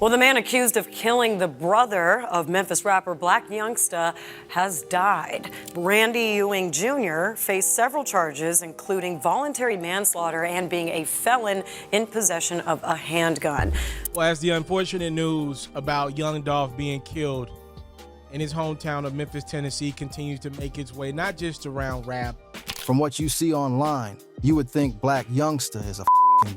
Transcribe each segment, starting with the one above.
Well, the man accused of killing the brother of Memphis rapper Blac Youngsta has died. Randy Ewing Jr. faced several charges, including voluntary manslaughter and being a felon in possession of a handgun. Well, as the unfortunate news about Young Dolph being killed in his hometown of Memphis, Tennessee continues to make its way not just around rap. From what you see online, you would think Blac Youngsta is a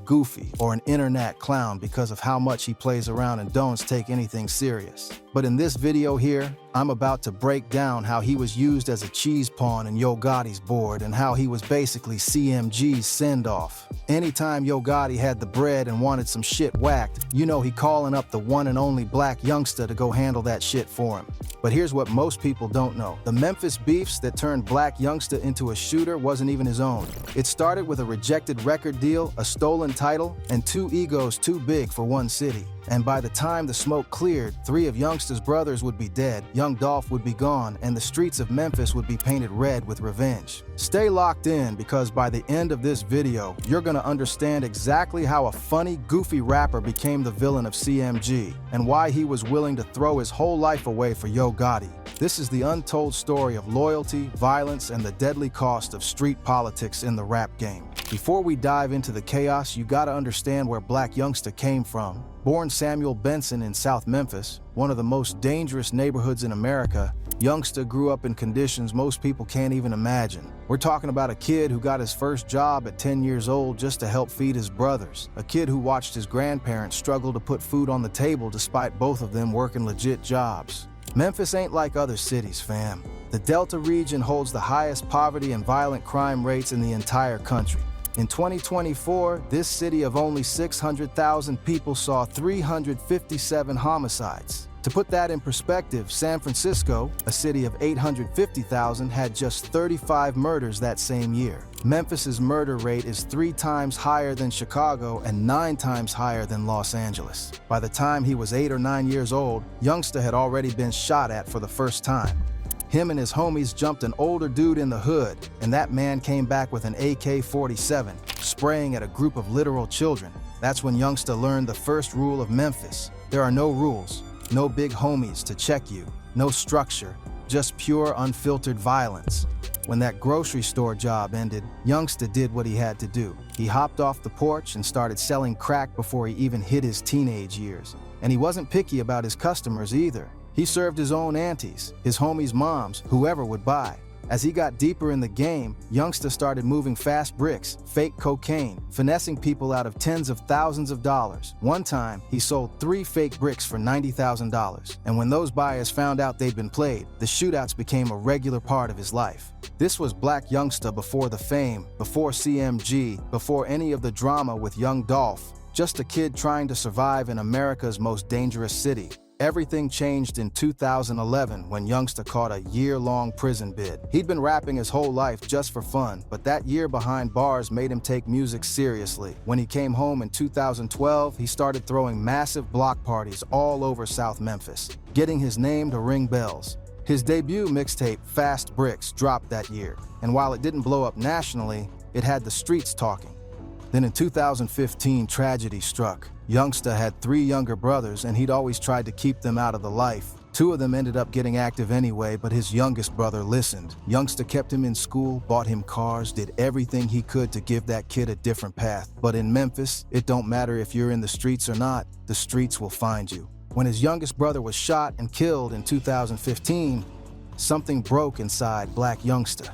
goofy or an internet clown because of how much he plays around and don't take anything serious. But in this video here, I'm about to break down how he was used as a cheese pawn in Yo Gotti's board and how he was basically CMG's send-off. Anytime Yo Gotti had the bread and wanted some shit whacked, you know he calling up the one and only Blac Youngsta to go handle that shit for him. But here's what most people don't know. The Memphis beefs that turned Blac Youngsta into a shooter wasn't even his own. It started with a rejected record deal, a stolen title, and two egos too big for one city. And by the time the smoke cleared, 3 of Youngsta's brothers would be dead, Young Dolph would be gone, and the streets of Memphis would be painted red with revenge. Stay locked in, because by the end of this video, you're gonna understand exactly how a funny, goofy rapper became the villain of CMG, and why he was willing to throw his whole life away for Yo Gotti. This is the untold story of loyalty, violence, and the deadly cost of street politics in the rap game. Before we dive into the chaos, you gotta understand where Blac Youngsta came from. Born Samuel Benson in South Memphis, one of the most dangerous neighborhoods in America, Youngsta grew up in conditions most people can't even imagine. We're talking about a kid who got his first job at 10 years old just to help feed his brothers. A kid who watched his grandparents struggle to put food on the table despite both of them working legit jobs. Memphis ain't like other cities, fam. The Delta region holds the highest poverty and violent crime rates in the entire country. In 2024, this city of only 600,000 people saw 357 homicides. To put that in perspective, San Francisco, a city of 850,000, had just 35 murders that same year. Memphis's murder rate is 3 times higher than Chicago and 9 times higher than Los Angeles. By the time he was 8 or 9 years old, Youngsta had already been shot at for the first time. Him and his homies jumped an older dude in the hood, and that man came back with an AK-47, spraying at a group of literal children. That's when Youngsta learned the first rule of Memphis. There are no rules, no big homies to check you, no structure, just pure unfiltered violence. When that grocery store job ended, Youngsta did what he had to do. He hopped off the porch and started selling crack before he even hit his teenage years. And he wasn't picky about his customers either. He served his own aunties, his homies' moms, whoever would buy. As he got deeper in the game, Youngsta started moving fast bricks, fake cocaine, finessing people out of tens of thousands of dollars. One time, he sold 3 fake bricks for $90,000. And when those buyers found out they'd been played, the shootouts became a regular part of his life. This was Blac Youngsta before the fame, before CMG, before any of the drama with Young Dolph. Just a kid trying to survive in America's most dangerous city. Everything changed in 2011 when Youngsta caught a year-long prison bid. He'd been rapping his whole life just for fun, but that year behind bars made him take music seriously. When he came home in 2012, he started throwing massive block parties all over South Memphis, getting his name to ring bells. His debut mixtape, Fast Bricks, dropped that year, and while it didn't blow up nationally, it had the streets talking. Then in 2015, tragedy struck. Youngsta had 3 younger brothers, and he'd always tried to keep them out of the life. 2 of them ended up getting active anyway, but his youngest brother listened. Youngsta kept him in school, bought him cars, did everything he could to give that kid a different path. But in Memphis, it don't matter if you're in the streets or not, the streets will find you. When his youngest brother was shot and killed in 2015, something broke inside Blac Youngsta.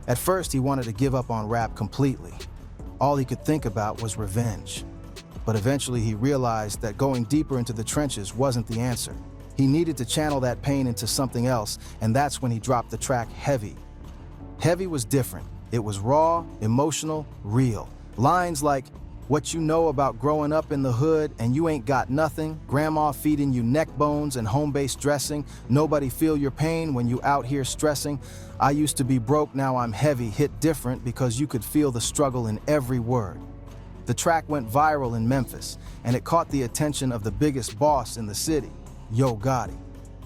At first, he wanted to give up on rap completely. All he could think about was revenge. But eventually he realized that going deeper into the trenches wasn't the answer. He needed to channel that pain into something else, and that's when he dropped the track Heavy. Heavy was different. It was raw, emotional, real. Lines like, "What you know about growing up in the hood and you ain't got nothing, grandma feeding you neck bones and home-based dressing, nobody feel your pain when you out here stressing, I used to be broke, now I'm heavy," hit different because you could feel the struggle in every word. The track went viral in Memphis, and it caught the attention of the biggest boss in the city, Yo Gotti.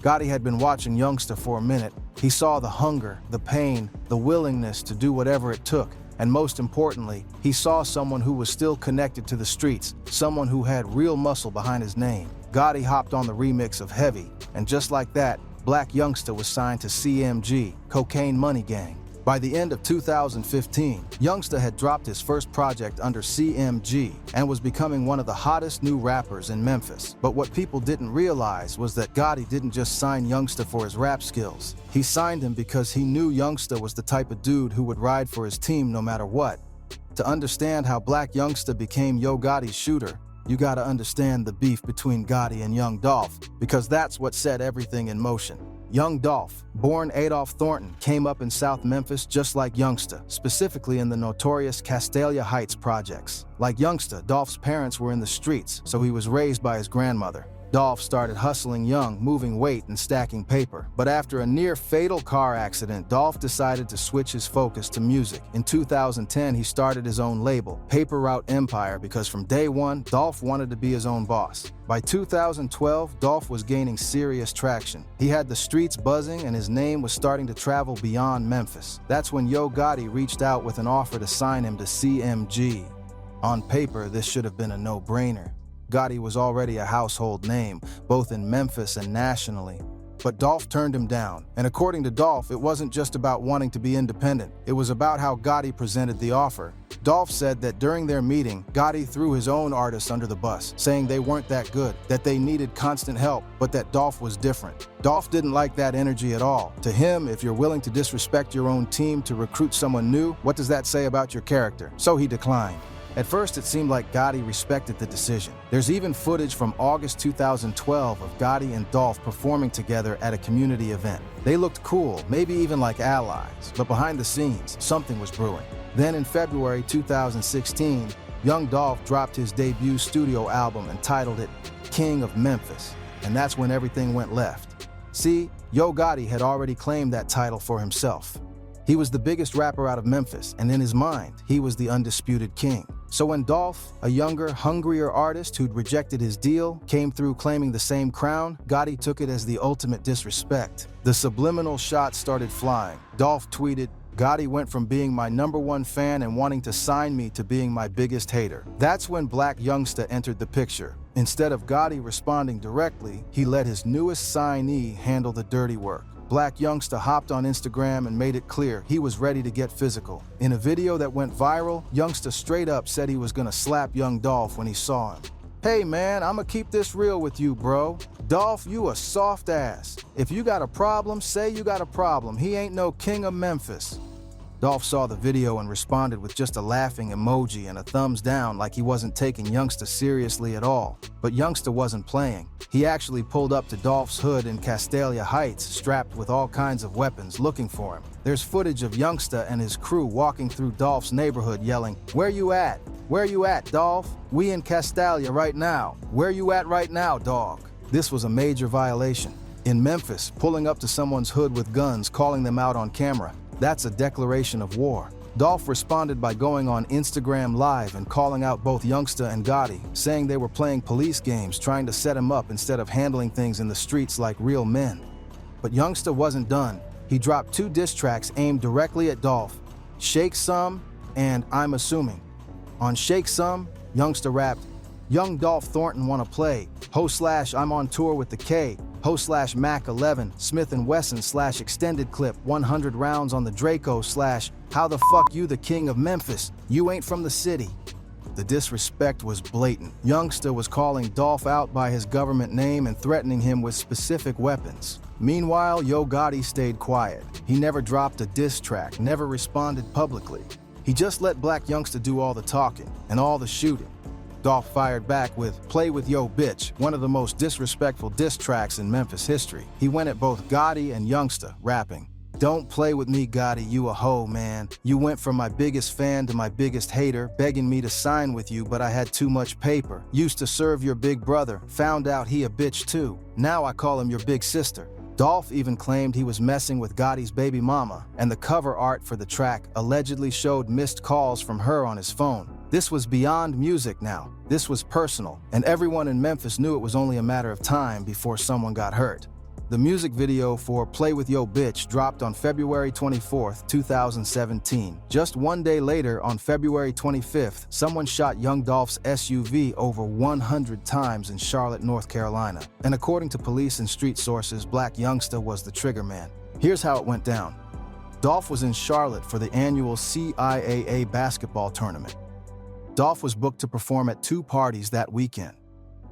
Gotti had been watching Youngsta for a minute. He saw the hunger, the pain, the willingness to do whatever it took, and most importantly, he saw someone who was still connected to the streets, someone who had real muscle behind his name. Gotti hopped on the remix of Heavy, and just like that, Blac Youngsta was signed to CMG, Cocaine Money Gang. By the end of 2015, Youngsta had dropped his first project under CMG and was becoming one of the hottest new rappers in Memphis. But what people didn't realize was that Gotti didn't just sign Youngsta for his rap skills. He signed him because he knew Youngsta was the type of dude who would ride for his team no matter what. To understand how Blac Youngsta became Yo Gotti's shooter, you gotta understand the beef between Gotti and Young Dolph, because that's what set everything in motion. Young Dolph, born Adolph Thornton, came up in South Memphis just like Youngsta, specifically in the notorious Castalia Heights projects. Like Youngsta, Dolph's parents were in the streets, so he was raised by his grandmother. Dolph started hustling young, moving weight and stacking paper. But after a near-fatal car accident, Dolph decided to switch his focus to music. In 2010, he started his own label, Paper Route Empire, because from day one, Dolph wanted to be his own boss. By 2012, Dolph was gaining serious traction. He had the streets buzzing and his name was starting to travel beyond Memphis. That's when Yo Gotti reached out with an offer to sign him to CMG. On paper, this should have been a no-brainer. Gotti was already a household name, both in Memphis and nationally. But Dolph turned him down. And according to Dolph, it wasn't just about wanting to be independent. It was about how Gotti presented the offer. Dolph said that during their meeting, Gotti threw his own artists under the bus, saying they weren't that good, that they needed constant help, but that Dolph was different. Dolph didn't like that energy at all. To him, if you're willing to disrespect your own team to recruit someone new, what does that say about your character? So he declined. At first, it seemed like Gotti respected the decision. There's even footage from August 2012 of Gotti and Dolph performing together at a community event. They looked cool, maybe even like allies, but behind the scenes, something was brewing. Then in February 2016, Young Dolph dropped his debut studio album and titled it King of Memphis, and that's when everything went left. See, Yo Gotti had already claimed that title for himself. He was the biggest rapper out of Memphis, and in his mind, he was the undisputed king. So when Dolph, a younger, hungrier artist who'd rejected his deal, came through claiming the same crown, Gotti took it as the ultimate disrespect. The subliminal shots started flying. Dolph tweeted, "Gotti went from being my #1 fan and wanting to sign me to being my biggest hater." That's when Blac Youngsta entered the picture. Instead of Gotti responding directly, he let his newest signee handle the dirty work. Blac Youngsta hopped on Instagram and made it clear he was ready to get physical. In a video that went viral, Youngsta straight up said he was gonna slap Young Dolph when he saw him. "Hey man, I'ma keep this real with you, bro. Dolph, you a soft ass. If you got a problem, say you got a problem. He ain't no king of Memphis." Dolph saw the video and responded with just a laughing emoji and a thumbs down like he wasn't taking Youngsta seriously at all. But Youngsta wasn't playing. He actually pulled up to Dolph's hood in Castalia Heights, strapped with all kinds of weapons, looking for him. There's footage of Youngsta and his crew walking through Dolph's neighborhood yelling, "Where you at? Where you at, Dolph? We in Castalia right now. Where you at right now, dog?" This was a major violation. In Memphis, pulling up to someone's hood with guns, calling them out on camera, that's a declaration of war. Dolph responded by going on Instagram Live and calling out both Youngsta and Gotti, saying they were playing police games trying to set him up instead of handling things in the streets like real men. But Youngsta wasn't done. He dropped 2 diss tracks aimed directly at Dolph, Shake Some and I'm Assuming. On Shake Some, Youngsta rapped, "Young Dolph Thornton wanna play, /I'm on tour with the K, /Mac 11, Smith & Wesson /extended clip, 100 rounds on the Draco / how the fuck you the king of Memphis? You ain't from the city." The disrespect was blatant. Youngsta was calling Dolph out by his government name and threatening him with specific weapons. Meanwhile, Yo Gotti stayed quiet. He never dropped a diss track, never responded publicly. He just let Blac Youngsta do all the talking and all the shooting. Dolph fired back with "Play with Yo Bitch," one of the most disrespectful diss tracks in Memphis history. He went at both Gotti and Youngsta, rapping, "Don't play with me, Gotti, you a hoe, man. You went from my biggest fan to my biggest hater, begging me to sign with you, but I had too much paper. Used to serve your big brother, found out he a bitch too. Now I call him your big sister." Dolph even claimed he was messing with Gotti's baby mama, and the cover art for the track allegedly showed missed calls from her on his phone. This was beyond music now. This was personal, and everyone in Memphis knew it was only a matter of time before someone got hurt. The music video for Play With Yo Bitch dropped on February 24th, 2017. Just one day later, on February 25th, someone shot Young Dolph's SUV over 100 times in Charlotte, North Carolina. And according to police and street sources, Blac Youngsta was the trigger man. Here's how it went down. Dolph was in Charlotte for the annual CIAA basketball tournament. Dolph was booked to perform at 2 parties that weekend.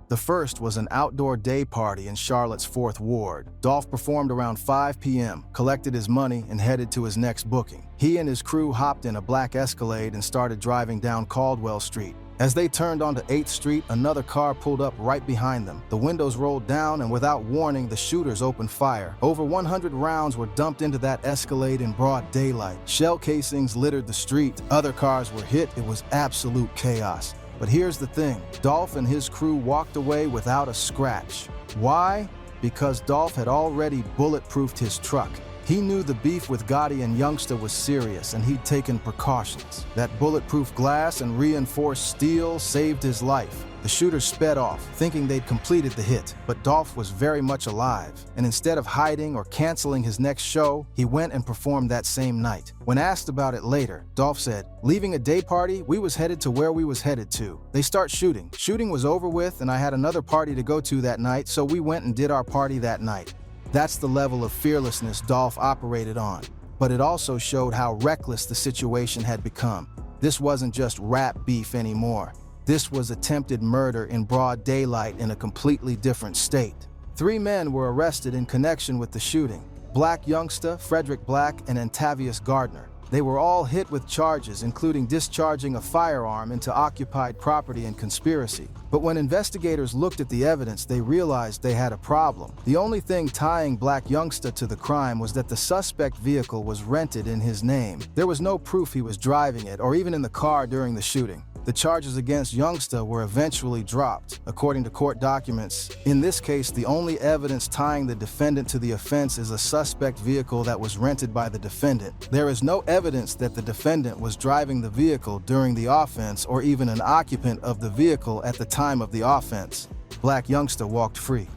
The first was an outdoor day party in Charlotte's 4th Ward. Dolph performed around 5 p.m., collected his money, and headed to his next booking. He and his crew hopped in a black Escalade and started driving down Caldwell Street. As they turned onto 8th Street, another car pulled up right behind them. The windows rolled down, and without warning, the shooters opened fire. Over 100 rounds were dumped into that Escalade in broad daylight. Shell casings littered the street. Other cars were hit. It was absolute chaos. But here's the thing, Dolph and his crew walked away without a scratch. Why? Because Dolph had already bulletproofed his truck. He knew the beef with Gotti and Youngsta was serious, and he'd taken precautions. That bulletproof glass and reinforced steel saved his life. The shooters sped off, thinking they'd completed the hit, but Dolph was very much alive, and instead of hiding or canceling his next show, he went and performed that same night. When asked about it later, Dolph said, "Leaving a day party, we was headed to where we was headed to. They start shooting. Shooting was over with, and I had another party to go to that night, so we went and did our party that night." That's the level of fearlessness Dolph operated on. But it also showed how reckless the situation had become. This wasn't just rap beef anymore. This was attempted murder in broad daylight in a completely different state. 3 men were arrested in connection with the shooting: Blac Youngsta, Frederick Blac, and Antavius Gardner. They were all hit with charges, including discharging a firearm into occupied property and conspiracy. But when investigators looked at the evidence, they realized they had a problem. The only thing tying Blac Youngsta to the crime was that the suspect vehicle was rented in his name. There was no proof he was driving it or even in the car during the shooting. The charges against Youngsta were eventually dropped, according to court documents. In this case, the only evidence tying the defendant to the offense is a suspect vehicle that was rented by the defendant. There is no evidence that the defendant was driving the vehicle during the offense or even an occupant of the vehicle at the time of the offense. Blac Youngsta walked free.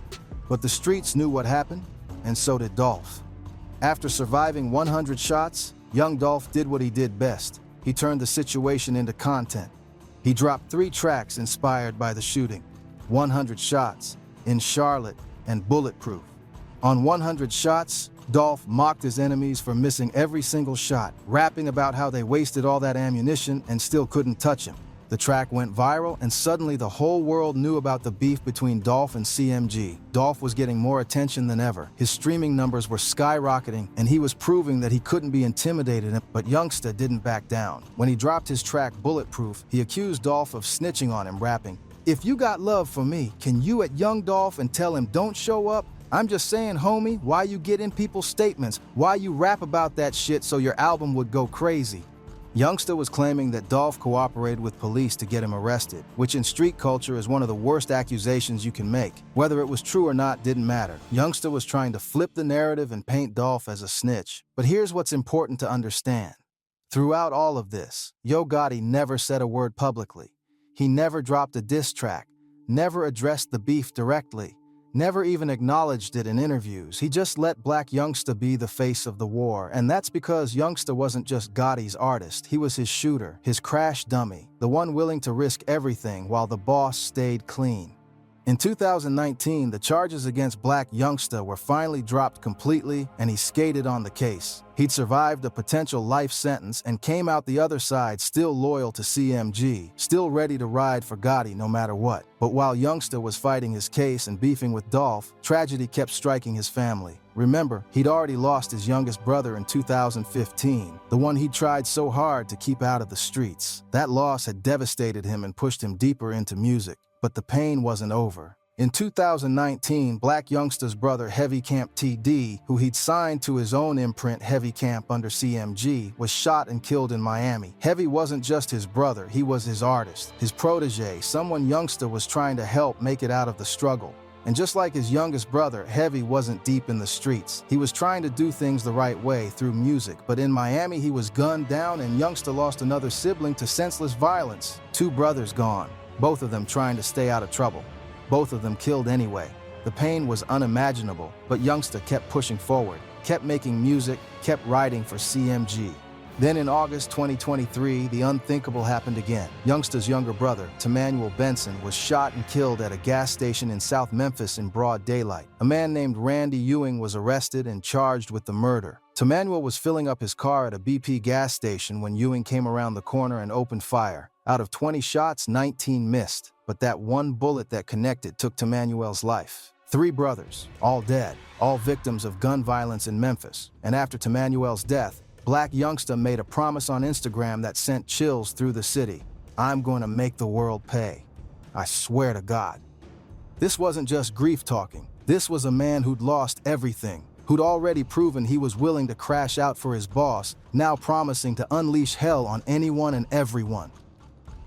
But the streets knew what happened, and so did Dolph. After surviving 100 shots, Young Dolph did what he did best. He turned the situation into content. He dropped 3 tracks inspired by the shooting: 100 Shots, In Charlotte, and Bulletproof. On 100 Shots, Dolph mocked his enemies for missing every single shot, rapping about how they wasted all that ammunition and still couldn't touch him. The track went viral, and suddenly the whole world knew about the beef between Dolph and CMG. Dolph was getting more attention than ever. His streaming numbers were skyrocketing, and he was proving that he couldn't be intimidated, but Youngsta didn't back down. When he dropped his track Bulletproof, he accused Dolph of snitching on him, rapping, "If you got love for me, can you at Young Dolph and tell him don't show up? I'm just saying, homie, why you get in people's statements? Why you rap about that shit so your album would go crazy?" Youngsta was claiming that Dolph cooperated with police to get him arrested, which in street culture is one of the worst accusations you can make. Whether it was true or not didn't matter. Youngsta was trying to flip the narrative and paint Dolph as a snitch. But here's what's important to understand. Throughout all of this, Yo Gotti never said a word publicly. He never dropped a diss track, never addressed the beef directly, never even acknowledged it in interviews. He just let Blac Youngsta be the face of the war, and that's because Youngsta wasn't just Gotti's artist, he was his shooter, his crash dummy, the one willing to risk everything while the boss stayed clean. In 2019, the charges against Blac Youngsta were finally dropped completely, and he skated on the case. He'd survived a potential life sentence and came out the other side still loyal to CMG, still ready to ride for Gotti no matter what. But while Youngsta was fighting his case and beefing with Dolph, tragedy kept striking his family. Remember, he'd already lost his youngest brother in 2015, the one he tried so hard to keep out of the streets. That loss had devastated him and pushed him deeper into music. But the pain wasn't over. In 2019, Blac Youngsta's brother Heavy Camp TD, who he'd signed to his own imprint Heavy Camp under CMG, was shot and killed in Miami. Heavy wasn't just his brother, he was his artist, his protege, someone Youngsta was trying to help make it out of the struggle. And just like his youngest brother, Heavy wasn't deep in the streets. He was trying to do things the right way through music, but in Miami he was gunned down and Youngsta lost another sibling to senseless violence. 2 brothers gone. Both of them trying to stay out of trouble. Both of them killed anyway. The pain was unimaginable, but Youngsta kept pushing forward, kept making music, kept writing for CMG. Then in August 2023, the unthinkable happened again. Youngsta's younger brother, Temanuel Benson, was shot and killed at a gas station in South Memphis in broad daylight. A man named Randy Ewing was arrested and charged with the murder. Temanuel was filling up his car at a BP gas station when Ewing came around the corner and opened fire. Out of 20 shots, 19 missed, but that one bullet that connected took Temanuel's life. 3 brothers, all dead, all victims of gun violence in Memphis. And after Temanuel's death, Blac Youngsta made a promise on Instagram that sent chills through the city. "I'm going to make the world pay. I swear to God." This wasn't just grief talking. This was a man who'd lost everything, who'd already proven he was willing to crash out for his boss, now promising to unleash hell on anyone and everyone.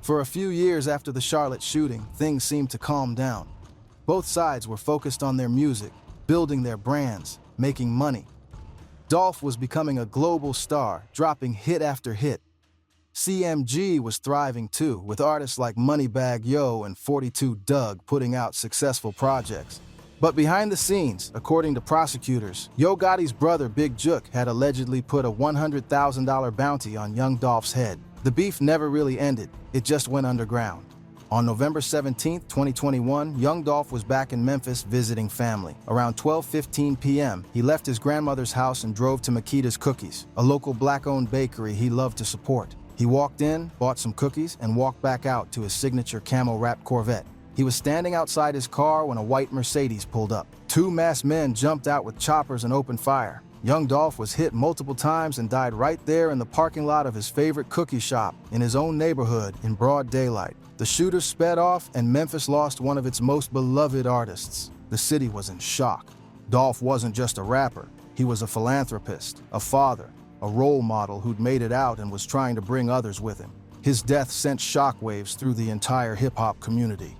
For a few years after the Charlotte shooting, things seemed to calm down. Both sides were focused on their music, building their brands, making money. Dolph was becoming a global star, dropping hit after hit. CMG was thriving too, with artists like Moneybagg Yo and 42 Dugg putting out successful projects. But behind the scenes, according to prosecutors, Yo Gotti's brother Big Jook had allegedly put a $100,000 bounty on Young Dolph's head. The beef never really ended, it just went underground. On November 17, 2021, Young Dolph was back in Memphis visiting family. Around 12:15 p.m., he left his grandmother's house and drove to Makita's Cookies, a local Blac-owned bakery he loved to support. He walked in, bought some cookies, and walked back out to his signature camo-wrapped Corvette. He was standing outside his car when a white Mercedes pulled up. 2 masked men jumped out with choppers and opened fire. Young Dolph was hit multiple times and died right there in the parking lot of his favorite cookie shop in his own neighborhood in broad daylight. The shooters sped off and Memphis lost one of its most beloved artists. The city was in shock. Dolph wasn't just a rapper. He was a philanthropist, a father, a role model who'd made it out and was trying to bring others with him. His death sent shockwaves through the entire hip-hop community.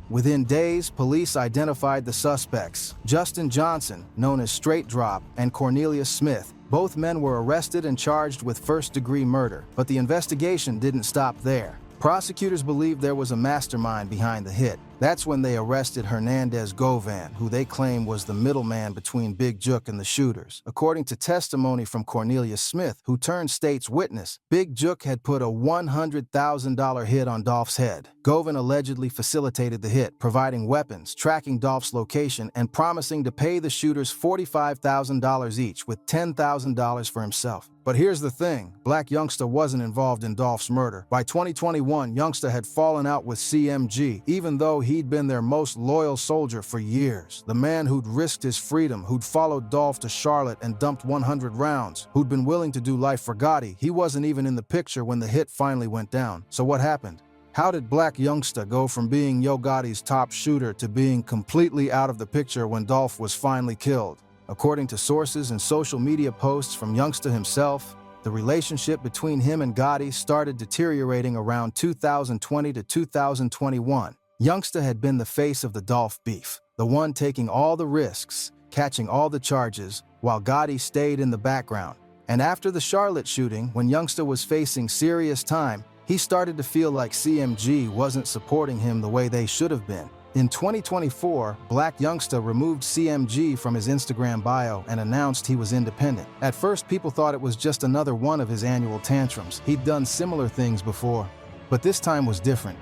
Within days, police identified the suspects, Justin Johnson, known as Straight Drop, and Cornelius Smith. Both men were arrested and charged with first-degree murder, but the investigation didn't stop there. Prosecutors believed there was a mastermind behind the hit. That's when they arrested Hernandez Govan, who they claim was the middleman between Big Jook and the shooters. According to testimony from Cornelius Smith, who turned state's witness, Big Jook had put a $100,000 hit on Dolph's head. Govan allegedly facilitated the hit, providing weapons, tracking Dolph's location, and promising to pay the shooters $45,000 each, with $10,000 for himself. But here's the thing, Blac Youngsta wasn't involved in Dolph's murder. By 2021, Youngsta had fallen out with CMG, even though he'd been their most loyal soldier for years. The man who'd risked his freedom, who'd followed Dolph to Charlotte and dumped 100 rounds, who'd been willing to do life for Gotti, he wasn't even in the picture when the hit finally went down. So what happened? How did Blac Youngsta go from being Yo Gotti's top shooter to being completely out of the picture when Dolph was finally killed? According to sources and social media posts from Youngsta himself, the relationship between him and Gotti started deteriorating around 2020 to 2021. Youngsta had been the face of the Dolph beef, the one taking all the risks, catching all the charges, while Gotti stayed in the background. And after the Charlotte shooting, when Youngsta was facing serious time, he started to feel like CMG wasn't supporting him the way they should have been. In 2024, Blac Youngsta removed CMG from his Instagram bio and announced he was independent. At first, people thought it was just another one of his annual tantrums. He'd done similar things before, but this time was different.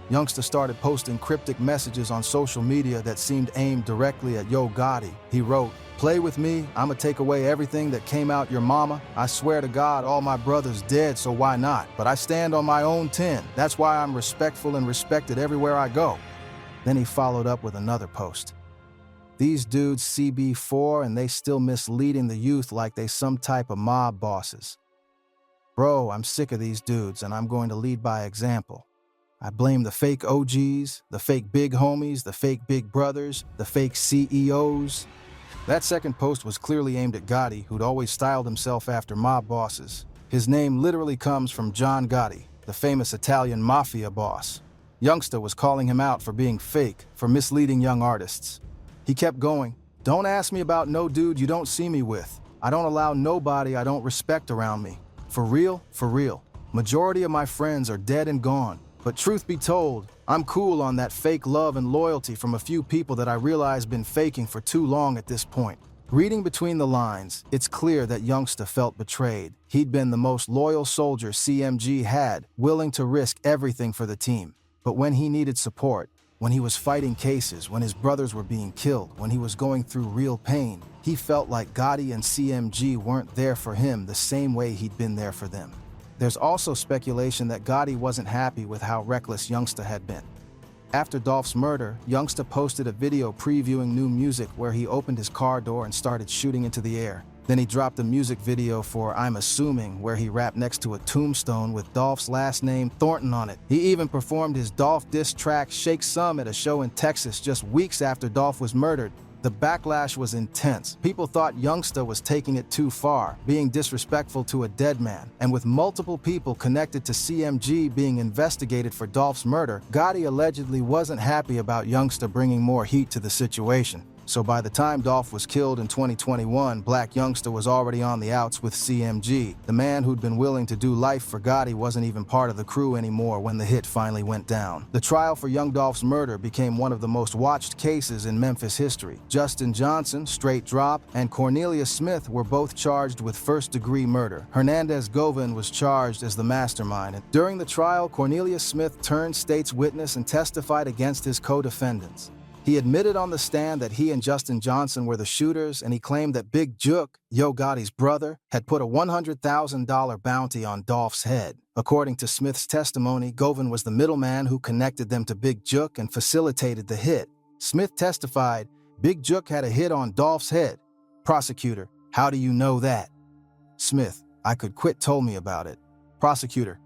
Youngsta started posting cryptic messages on social media that seemed aimed directly at Yo Gotti. He wrote, "Play with me, I'ma take away everything that came out your mama. I swear to God, all my brothers dead, so why not? But I stand on my own 10. That's why I'm respectful and respected everywhere I go." Then he followed up with another post. "These dudes CB4 and they still misleading the youth like they some type of mob bosses. Bro, I'm sick of these dudes and I'm going to lead by example. I blame the fake OGs, the fake big homies, the fake big brothers, the fake CEOs." That second post was clearly aimed at Gotti, who'd always styled himself after mob bosses. His name literally comes from John Gotti, the famous Italian mafia boss. Youngsta was calling him out for being fake, for misleading young artists. He kept going, "Don't ask me about no dude you don't see me with. I don't allow nobody I don't respect around me. For real, for real. Majority of my friends are dead and gone. But truth be told, I'm cool on that fake love and loyalty from a few people that I realize been faking for too long at this point. Reading between the lines, it's clear that Youngsta felt betrayed. He'd been the most loyal soldier CMG had, willing to risk everything for the team. But when he needed support, when he was fighting cases, when his brothers were being killed, when he was going through real pain, he felt like Gotti and CMG weren't there for him the same way he'd been there for them. There's also speculation that Gotti wasn't happy with how reckless Youngsta had been. After Dolph's murder, Youngsta posted a video previewing new music where he opened his car door and started shooting into the air. Then he dropped a music video for I'm Assuming, where he rapped next to a tombstone with Dolph's last name Thornton on it. He even performed his Dolph diss track Shake Some at a show in Texas just weeks after Dolph was murdered. The backlash was intense. People thought Youngsta was taking it too far, being disrespectful to a dead man. And with multiple people connected to CMG being investigated for Dolph's murder, Gotti allegedly wasn't happy about Youngsta bringing more heat to the situation. So by the time Dolph was killed in 2021, Blac Youngsta was already on the outs with CMG. The man who'd been willing to do life for Gotti wasn't even part of the crew anymore when the hit finally went down. The trial for Young Dolph's murder became one of the most watched cases in Memphis history. Justin Johnson, straight drop, and Cornelius Smith were both charged with first-degree murder. Hernandez Govan was charged as the mastermind. During the trial, Cornelius Smith turned state's witness and testified against his co-defendants. He admitted on the stand that he and Justin Johnson were the shooters, and he claimed that Big Jook, Yo Gotti's brother, had put a $100,000 bounty on Dolph's head. According to Smith's testimony, Govan was the middleman who connected them to Big Jook and facilitated the hit. Smith testified, Big Jook had a hit on Dolph's head. Prosecutor, how do you know that? Smith, I Could Quit told me about it. Prosecutor,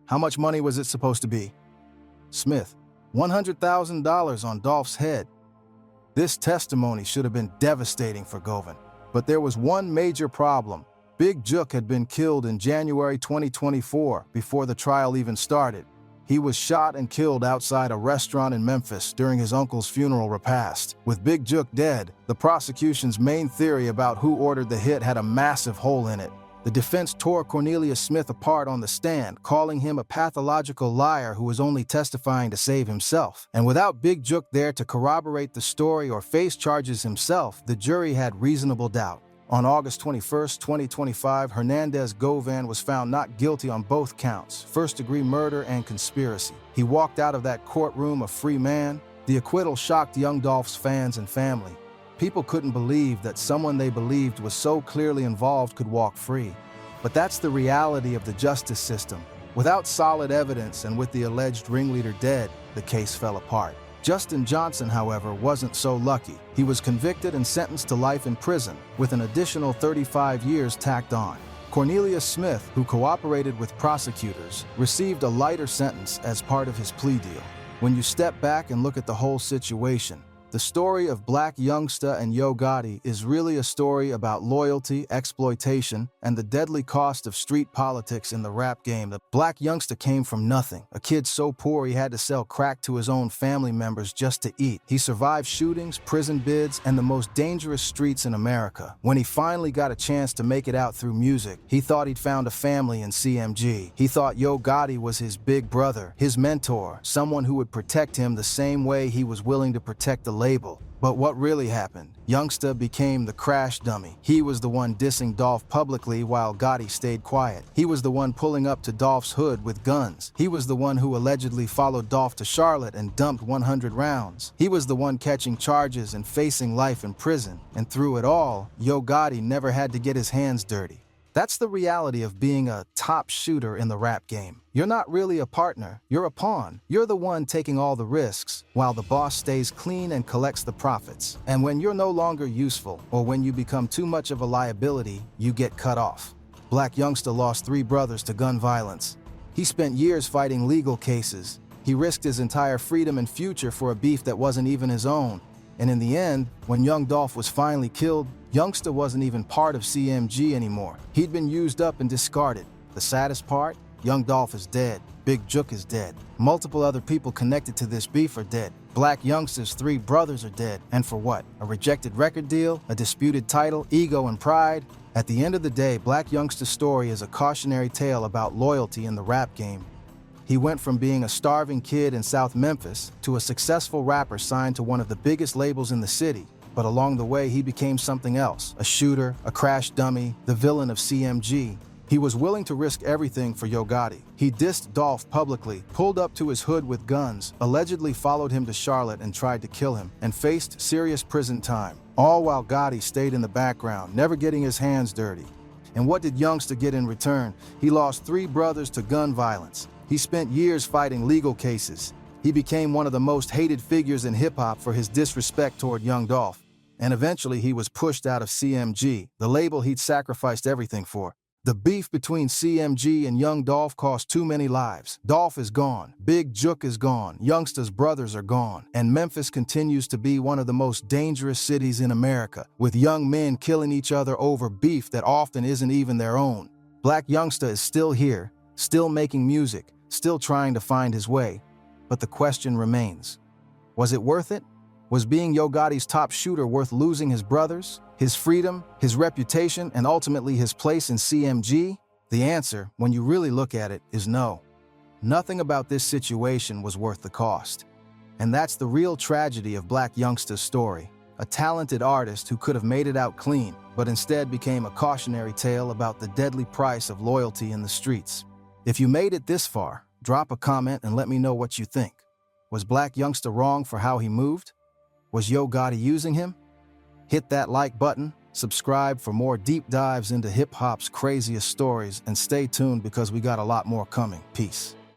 how much money was it supposed to be? Smith, $100,000 on Dolph's head. This testimony should have been devastating for Govan. But there was one major problem. Big Jook had been killed in January 2024, before the trial even started. He was shot and killed outside a restaurant in Memphis during his uncle's funeral repast. With Big Jook dead, the prosecution's main theory about who ordered the hit had a massive hole in it. The defense tore Cornelius Smith apart on the stand, calling him a pathological liar who was only testifying to save himself. And without Big Jook there to corroborate the story or face charges himself, the jury had reasonable doubt. On August 21, 2025, Hernandez Govan was found not guilty on both counts, first-degree murder and conspiracy. He walked out of that courtroom a free man. The acquittal shocked Young Dolph's fans and family. People couldn't believe that someone they believed was so clearly involved could walk free. But that's the reality of the justice system. Without solid evidence and with the alleged ringleader dead, the case fell apart. Justin Johnson, however, wasn't so lucky. He was convicted and sentenced to life in prison, with an additional 35 years tacked on. Cornelius Smith, who cooperated with prosecutors, received a lighter sentence as part of his plea deal. When you step back and look at the whole situation, the story of Blac Youngsta and Yo Gotti is really a story about loyalty, exploitation, and the deadly cost of street politics in the rap game. The Blac Youngsta came from nothing, a kid so poor he had to sell crack to his own family members just to eat. He survived shootings, prison bids, and the most dangerous streets in America. When he finally got a chance to make it out through music, he thought he'd found a family in CMG. He thought Yo Gotti was his big brother, his mentor, someone who would protect him the same way he was willing to protect the label. But what really happened? Youngsta became the crash dummy. He was the one dissing Dolph publicly while Gotti stayed quiet. He was the one pulling up to Dolph's hood with guns. He was the one who allegedly followed Dolph to Charlotte and dumped 100 rounds. He was the one catching charges and facing life in prison. And through it all, Yo Gotti never had to get his hands dirty. That's the reality of being a top shooter in the rap game. You're not really a partner, you're a pawn. You're the one taking all the risks, while the boss stays clean and collects the profits. And when you're no longer useful, or when you become too much of a liability, you get cut off. Blac Youngsta lost 3 brothers to gun violence. He spent years fighting legal cases. He risked his entire freedom and future for a beef that wasn't even his own. And in the end, when Young Dolph was finally killed, Youngsta wasn't even part of CMG anymore. He'd been used up and discarded. The saddest part? Young Dolph is dead. Big Jook is dead. Multiple other people connected to this beef are dead. Blac Youngsta's 3 brothers are dead. And for what? A rejected record deal? A disputed title? Ego and pride? At the end of the day, Blac Youngsta's story is a cautionary tale about loyalty in the rap game. He went from being a starving kid in South Memphis to a successful rapper signed to one of the biggest labels in the city. But along the way, he became something else: a shooter, a crash dummy, the villain of CMG. He was willing to risk everything for Yo Gotti. He dissed Dolph publicly, pulled up to his hood with guns, allegedly followed him to Charlotte and tried to kill him, and faced serious prison time. All while Gotti stayed in the background, never getting his hands dirty. And what did Youngsta get in return? He lost 3 brothers to gun violence. He spent years fighting legal cases. He became one of the most hated figures in hip-hop for his disrespect toward Young Dolph. And eventually he was pushed out of CMG, the label he'd sacrificed everything for. The beef between CMG and Young Dolph cost too many lives. Dolph is gone, Big Jook is gone, Youngsta's brothers are gone, and Memphis continues to be one of the most dangerous cities in America, with young men killing each other over beef that often isn't even their own. Blac Youngsta is still here, still making music, still trying to find his way, but the question remains: was it worth it? Was being Yo Gotti's top shooter worth losing his brothers, his freedom, his reputation, and ultimately his place in CMG? The answer, when you really look at it, is no. Nothing about this situation was worth the cost. And that's the real tragedy of Blac Youngsta's story. A talented artist who could have made it out clean, but instead became a cautionary tale about the deadly price of loyalty in the streets. If you made it this far, drop a comment and let me know what you think. Was Blac Youngsta wrong for how he moved? Was Yo Gotti using him? Hit that like button, subscribe for more deep dives into hip-hop's craziest stories, and stay tuned because we got a lot more coming. Peace.